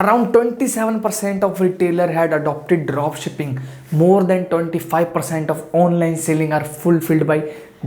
Around 27% of retailer had adopted drop shipping. More than 25% of online selling are fulfilled by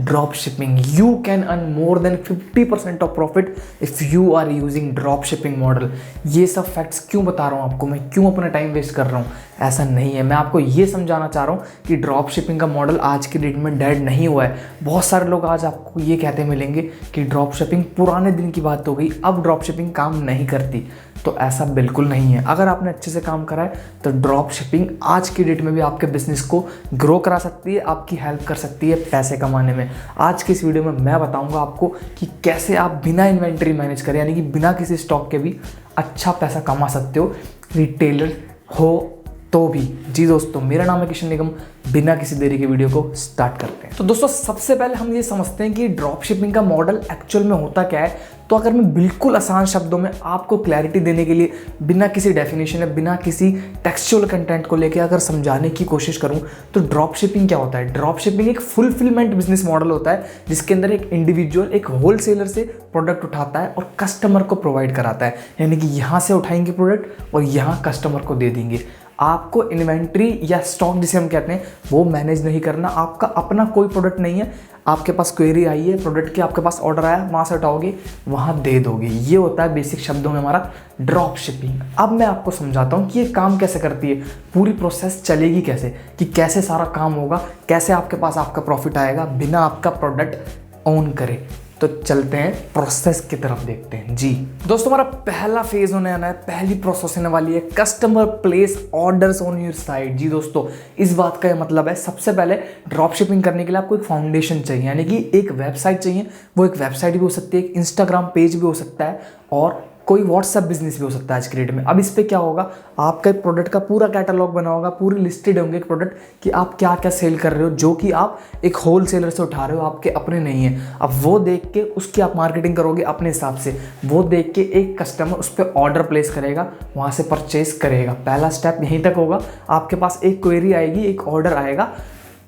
drop shipping. You can earn more than 50% of profit if you are using drop shipping model. ये सब facts क्यों बता रहा हूँ आपको, मैं क्यों अपना टाइम वेस्ट कर रहा हूँ? ऐसा नहीं है, मैं आपको ये समझाना चाह रहा हूँ कि ड्रॉप शिपिंग का मॉडल आज की डेट में डेड नहीं हुआ है। बहुत सारे लोग आज आपको ये कहते मिलेंगे कि ड्रॉप शिपिंग पुराने दिन की बात हो गई, अब ड्रॉप शिपिंग काम नहीं करती। तो ऐसा बिल्कुल नहीं है। अगर आपने अच्छे से काम करा है तो ड्रॉप शिपिंग आज की डेट में भी आपके बिजनेस को ग्रो करा सकती है, आपकी हेल्प कर सकती है पैसे कमाने में। आज की इस वीडियो में मैं बताऊंगा आपको कि कैसे आप बिना इन्वेंटरी मैनेज करें, यानी कि बिना किसी स्टॉक के भी अच्छा पैसा कमा सकते हो, रिटेलर हो तो भी। जी दोस्तों, मेरा नाम है किशन निगम। बिना किसी देरी के वीडियो को स्टार्ट करते हैं। तो दोस्तों, सबसे पहले हम ये समझते हैं कि ड्रॉप शिपिंग का मॉडल एक्चुअल में होता क्या है। तो अगर मैं बिल्कुल आसान शब्दों में आपको क्लैरिटी देने के लिए बिना किसी डेफिनेशन या बिना किसी टेक्सचुअल कंटेंट को लेकर अगर समझाने की कोशिश करूं तो ड्रॉप शिपिंग क्या होता है। ड्रॉप शिपिंग एक फुलफिलमेंट बिजनेस मॉडल होता है जिसके अंदर एक इंडिविजुअल एक होलसेलर से प्रोडक्ट उठाता है और कस्टमर को प्रोवाइड कराता है, यानी कि यहाँ से उठाएंगे प्रोडक्ट और यहाँ कस्टमर को दे देंगे। आपको इन्वेंट्री या स्टॉक जिसे हम कहते हैं वो मैनेज नहीं करना। आपका अपना कोई प्रोडक्ट नहीं है, आपके पास क्वेरी आई है प्रोडक्ट की, आपके पास ऑर्डर आया, वहाँ से उठाओगे वहाँ दे दोगे। ये होता है बेसिक शब्दों में हमारा ड्रॉप शिपिंग। अब मैं आपको समझाता हूँ कि ये काम कैसे करती है, पूरी प्रोसेस चलेगी कैसे, कि कैसे सारा काम होगा, कैसे आपके पास आपका प्रॉफिट आएगा बिना आपका प्रोडक्ट ओन करे। तो चलते हैं प्रोसेस की तरफ देखते हैं। जी दोस्तों, हमारा पहला फेज होने आना है, पहली प्रोसेस होने वाली है customer place orders on your site. जी दोस्तों, इस बात का मतलब है सबसे पहले ड्रॉप शिपिंग करने के लिए आपको एक फाउंडेशन चाहिए, यानी कि एक वेबसाइट चाहिए। वो एक वेबसाइट भी हो सकती है, एक इंस्टाग्राम पेज भी हो सकता है और कोई व्हाट्सएप बिजनेस भी हो सकता है आज की डेट में। अब इस पे क्या होगा, आपका एक प्रोडक्ट का पूरा कैटलॉग बना होगा, पूरी लिस्टेड होंगे एक प्रोडक्ट कि आप क्या क्या सेल कर रहे हो, जो कि आप एक होलसेलर से उठा रहे हो, आपके अपने नहीं है। अब वो देख के उसकी आप मार्केटिंग करोगे अपने हिसाब से। वो देख के एक कस्टमर उस पर ऑर्डर प्लेस करेगा, वहाँ से परचेज करेगा। पहला स्टेप यहीं तक होगा। आपके पास एक क्वेरी आएगी, एक ऑर्डर आएगा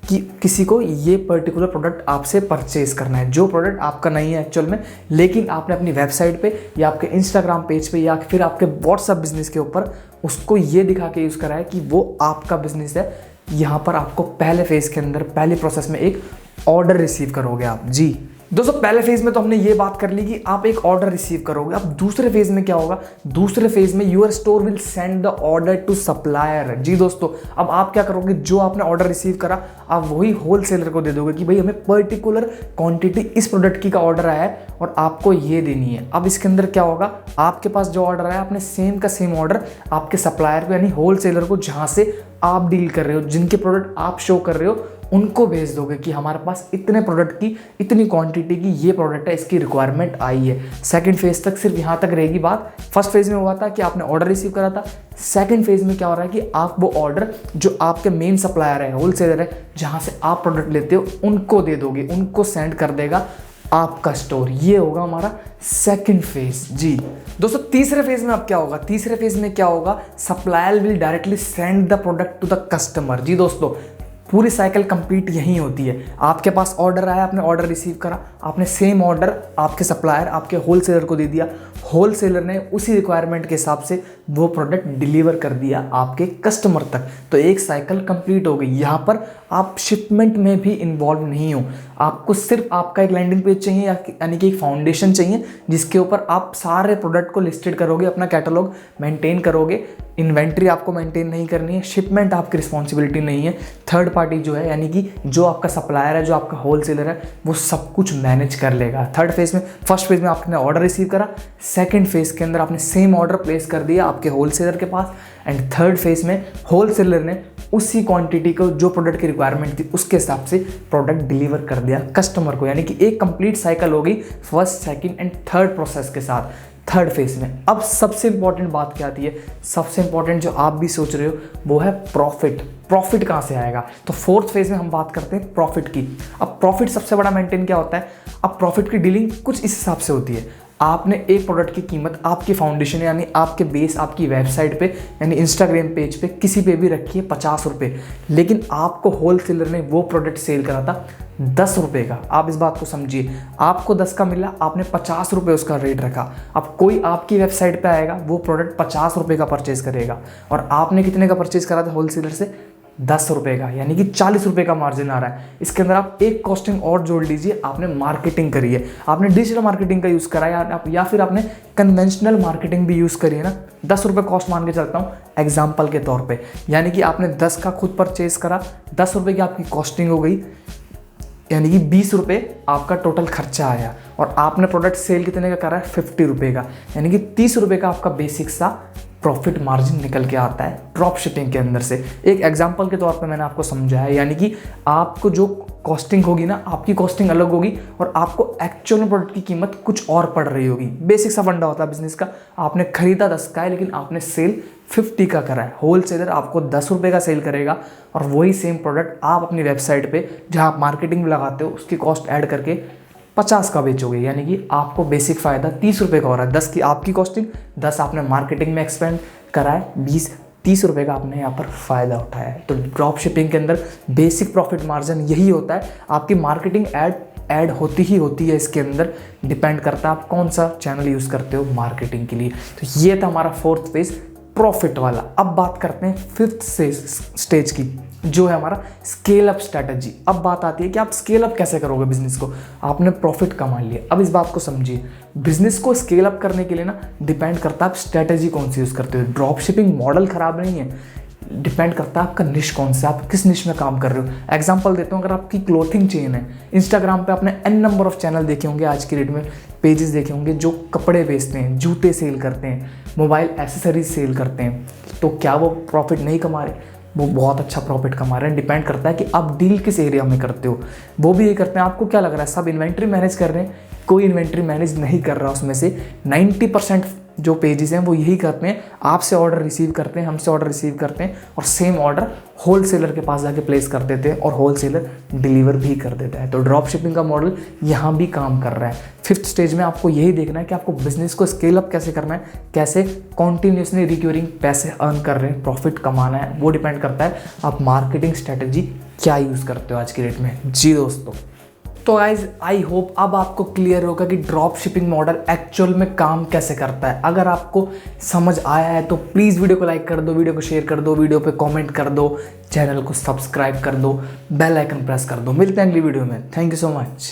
कि किसी को ये पर्टिकुलर प्रोडक्ट आपसे परचेज करना है, जो प्रोडक्ट आपका नहीं है एक्चुअल में, लेकिन आपने अपनी वेबसाइट पे या आपके इंस्टाग्राम पेज पे या फिर आपके व्हाट्सएप बिजनेस के ऊपर उसको ये दिखा के यूज़ करा है कि वो आपका बिजनेस है। यहाँ पर आपको पहले फेज़ के अंदर पहले प्रोसेस में एक ऑर्डर रिसीव करोगे आप। जी दोस्तों, पहले फेज में तो हमने ये बात कर ली कि आप एक ऑर्डर रिसीव करोगे। अब दूसरे फेज में क्या होगा, दूसरे फेज में your store will send the order to supplier. जी दोस्तों, अब आप क्या करोगे, जो आपने ऑर्डर रिसीव करा आप वही होलसेलर को दे दोगे कि भाई हमें पर्टिकुलर क्वांटिटी इस प्रोडक्ट की का ऑर्डर आया है और आपको ये देनी है। अब इसके अंदर क्या होगा, आपके पास जो ऑर्डर आया आपने सेम का सेम ऑर्डर आपके सप्लायर को यानी होलसेलर को, जहाँ से आप डील कर रहे हो, जिनके प्रोडक्ट आप शो कर रहे हो, उनको भेज दोगे कि हमारे पास इतने प्रोडक्ट की इतनी क्वांटिटी की ये प्रोडक्ट है, इसकी रिक्वायरमेंट आई है। सेकंड फेज तक सिर्फ यहाँ तक रहेगी बात। फर्स्ट फेज में हुआ था कि आपने ऑर्डर रिसीव करा था। सेकंड फेज में क्या हो रहा है कि आप वो ऑर्डर जो आपके मेन सप्लायर है, होलसेलर है, जहाँ से आप प्रोडक्ट लेते हो, उनको दे दोगे, उनको सेंड कर देगा आपका स्टोर। ये होगा हमारा सेकंड फेज। जी दोस्तों, तीसरे फेज में अब क्या होगा, तीसरे फेज में क्या होगा, supplier will directly send the product to the customer. जी दोस्तों, पूरी साइकिल कंप्लीट यहीं होती है। आपके पास ऑर्डर आया, आपने ऑर्डर रिसीव करा, आपने सेम ऑर्डर आपके सप्लायर आपके होलसेलर को दे दिया, होलसेलर ने उसी रिक्वायरमेंट के हिसाब से वो प्रोडक्ट डिलीवर कर दिया आपके कस्टमर तक। तो एक साइकिल कंप्लीट हो गई। यहाँ पर आप शिपमेंट में भी इन्वॉल्व नहीं हो, आपको सिर्फ आपका एक लैंडिंग पेज चाहिए, यानी कि एक फाउंडेशन चाहिए जिसके ऊपर आप सारे प्रोडक्ट को लिस्टेड करोगे, अपना कैटलॉग मेंटेन करोगे। इन्वेंट्री आपको मेंटेन नहीं करनी है, शिपमेंट आपकी रिस्पॉन्सिबिलिटी नहीं है। थर्ड पार्टी जो है, यानी कि जो आपका सप्लायर है, जो आपका होलसेलर है, वो सब कुछ मैनेज कर लेगा। थर्ड फेज में, फर्स्ट फेज में आपने ऑर्डर रिसीव करा, सेकंड फेज के अंदर आपने सेम ऑर्डर प्लेस कर दिया आपके होलसेलर के पास, एंड थर्ड फेज में होलसेलर ने उसी क्वांटिटी को जो प्रोडक्ट की रिक्वायरमेंट थी उसके हिसाब से प्रोडक्ट डिलीवर कर दिया कस्टमर को। यानी कि एक कंप्लीट साइकिल हो गई first, second and third process के साथ थर्ड फेज में। अब सबसे इंपॉर्टेंट बात क्या आती है, सबसे इंपॉर्टेंट जो आप भी सोच रहे हो वो है प्रॉफिट। प्रॉफिट कहाँ से आएगा, तो फोर्थ फेज में हम बात करते हैं प्रॉफिट की। अब प्रॉफिट सबसे बड़ा मेंटेन क्या होता है, अब प्रॉफिट की डीलिंग कुछ इस हिसाब से होती है। आपने एक प्रोडक्ट की कीमत आपकी फाउंडेशन यानी आपके बेस आपकी वेबसाइट पे यानी इंस्टाग्राम पेज पे किसी पे भी रखी है 50 रुपये, लेकिन आपको होलसेलर ने वो प्रोडक्ट सेल करा था 10 रुपये का। आप इस बात को समझिए, आपको 10 का मिला, आपने 50 रुपये उसका रेट रखा। अब कोई आपकी वेबसाइट पे आएगा, वो प्रोडक्ट 50 रुपये का परचेज करेगा और आपने कितने का परचेज करा था होलसेलर से? 10 रुपये का, यानी कि 40 रुपये का मार्जिन आ रहा है। इसके अंदर आप एक कॉस्टिंग और जोड़ लीजिए, आपने मार्केटिंग करी है, आपने डिजिटल मार्केटिंग का यूज़ करा है या फिर आपने कन्वेंशनल मार्केटिंग भी यूज़ करी है ना। 10 रुपये कॉस्ट मान के चलता हूँ एग्जाम्पल के तौर पे, यानी कि आपने 10 का खुद परचेज करा, 10 रुपये की आपकी कॉस्टिंग हो गई, यानी कि 20 रुपये आपका टोटल खर्चा आया और आपने प्रोडक्ट सेल कितने का करा है? 50 रुपये का, यानी कि 30 रुपये का आपका बेसिक सा प्रॉफिट मार्जिन निकल के आता है ड्रॉप शिपिंग के अंदर से। एक एग्जांपल के तौर पे मैंने आपको समझाया, यानी कि आपको जो कॉस्टिंग होगी ना, आपकी कॉस्टिंग अलग होगी और आपको एक्चुअल में प्रोडक्ट की कीमत कुछ और पड़ रही होगी। बेसिक सा फंडा होता है बिजनेस का, आपने खरीदा 10 का है लेकिन आपने सेल 50 का करा है। होलसेलर आपको 10 रुपये का सेल करेगा और वही सेम प्रोडक्ट आप अपनी वेबसाइट पे जहाँ आप मार्केटिंग में लगाते हो उसकी कॉस्ट ऐड करके 50 का बेचोगे, यानी कि आपको बेसिक फ़ायदा 30 रुपये का हो रहा है। 10 की आपकी कॉस्टिंग, 10 आपने मार्केटिंग में एक्सपेंड करा है, 20-30 रुपये का आपने यहाँ पर फ़ायदा उठाया है। तो ड्रॉप शिपिंग के अंदर बेसिक प्रॉफिट मार्जिन यही होता है। आपकी मार्केटिंग ऐड होती है इसके अंदर, डिपेंड करता है आप कौन सा चैनल यूज़ करते हो मार्केटिंग के लिए। तो ये था हमारा 4th फेज प्रॉफिट वाला। अब बात करते हैं 5th स्टेज की, जो है हमारा स्केल अप स्ट्रैटेजी। अब बात आती है कि आप स्केल अप कैसे करोगे बिजनेस को। आपने प्रॉफिट कमा लिया, अब इस बात को समझिए, बिजनेस को स्केल अप करने के लिए ना डिपेंड करता है आप स्ट्रैटेजी कौन सी यूज़ करते हो। ड्रॉप शिपिंग मॉडल खराब नहीं है, डिपेंड करता है आपका निश कौन सा, आप किस निश में काम कर रहे हो। एग्जांपल देता हूँ, अगर आपकी क्लोथिंग चेन है, इंस्टाग्राम पे आपने n नंबर ऑफ चैनल देखे होंगे, आज की डेट में पेजेस देखे होंगे जो कपड़े बेचते हैं, जूते सेल करते हैं, मोबाइल एसेसरीज सेल करते हैं, तो क्या वो प्रॉफिट नहीं कमा रहे? वो बहुत अच्छा प्रॉफिट कमा रहे हैं। डिपेंड करता है कि आप डील किस एरिया में करते हो। वो भी ये करते हैं, आपको क्या लग रहा है सब इन्वेंट्री मैनेज कर रहे हैं? कोई इन्वेंट्री मैनेज नहीं कर रहा। उसमें से 90% जो पेजेस हैं वो यही करते हैं, आपसे ऑर्डर रिसीव करते हैं, हमसे ऑर्डर रिसीव करते हैं और सेम ऑर्डर होलसेलर के पास जाके प्लेस कर देते हैं और होलसेलर डिलीवर भी कर देता है। तो ड्रॉप शिपिंग का मॉडल यहाँ भी काम कर रहा है। 5th स्टेज में आपको यही देखना है कि आपको बिजनेस को स्केल अप कैसे करना है, कैसे कॉन्टिन्यूसली रिक्योरिंग पैसे अर्न कर रहे हैं, प्रॉफिट कमाना है। वो डिपेंड करता है आप मार्केटिंग स्ट्रेटेजी क्या यूज़ करते हो आज की डेट में। जी दोस्तों, तो गाइज आई होप अब आपको क्लियर होगा कि ड्रॉप शिपिंग मॉडल एक्चुअल में काम कैसे करता है। अगर आपको समझ आया है तो प्लीज़ वीडियो को लाइक कर दो, वीडियो को शेयर कर दो, वीडियो पे कमेंट कर दो, चैनल को सब्सक्राइब कर दो, बेल आइकन प्रेस कर दो। मिलते हैं अगली वीडियो में। Thank you so much.